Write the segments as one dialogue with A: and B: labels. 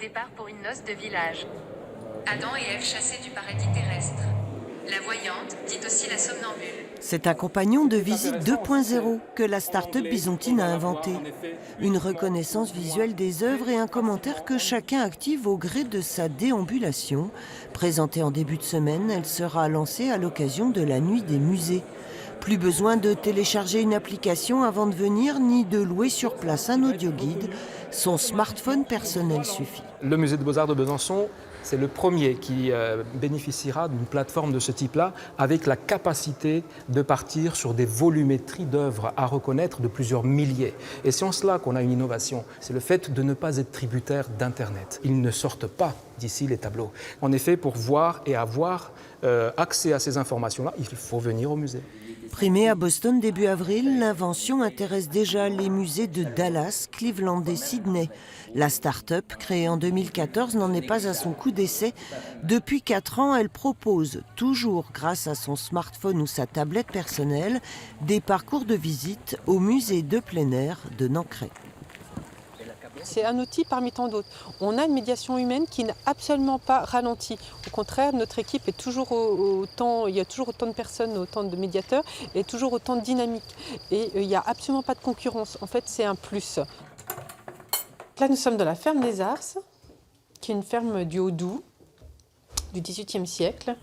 A: Départ pour une noce de village. Adam et Ève chassés du paradis terrestre. La voyante, dite aussi la somnambule.
B: C'est un compagnon de visite 2.0 que la start-up byzantine a inventé. Une reconnaissance visuelle des œuvres et un commentaire que chacun active au gré de sa déambulation. Présentée en début de semaine, elle sera lancée à l'occasion de la nuit des musées. Plus besoin de télécharger une application avant de venir, ni de louer sur place un audioguide. Son smartphone personnel suffit.
C: Le musée des Beaux-Arts de Besançon, c'est le premier qui bénéficiera d'une plateforme de ce type-là, avec la capacité de partir sur des volumétries d'œuvres à reconnaître de plusieurs milliers. Et c'est en cela qu'on a une innovation, c'est le fait de ne pas être tributaire d'Internet. Ils ne sortent pas d'ici les tableaux. En effet, pour voir et avoir accès à ces informations-là, il faut venir au musée.
B: Primée à Boston début avril, l'invention intéresse déjà les musées de Dallas, Cleveland et Sydney. La start-up, créée en 2014, n'en est pas à son coup d'essai. Depuis 4 ans, elle propose, toujours grâce à son smartphone ou sa tablette personnelle, des parcours de visite au musée de plein air de Nancray.
D: C'est un outil parmi tant d'autres. On a une médiation humaine qui n'a absolument pas ralenti. Au contraire, notre équipe est toujours autant, il y a toujours autant de personnes, autant de médiateurs et toujours autant de dynamique. Et il n'y a absolument pas de concurrence. En fait, c'est un plus. Là, nous sommes dans la ferme des Ars, qui est une ferme du Haut-Doubs, du XVIIIe siècle.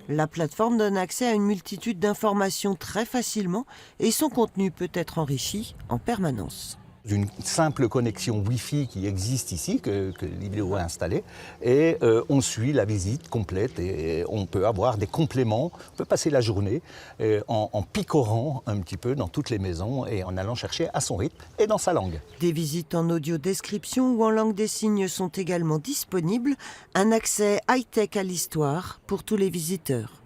B: La plateforme donne accès à une multitude d'informations très facilement et son contenu peut être enrichi en permanence.
E: D'une simple connexion Wi-Fi qui existe ici, que Libéo a installée, et on suit la visite complète et on peut avoir des compléments, on peut passer la journée en picorant un petit peu dans toutes les maisons et en allant chercher à son rythme et dans sa langue.
B: Des visites en audio description ou en langue des signes sont également disponibles, un accès high-tech à l'histoire pour tous les visiteurs.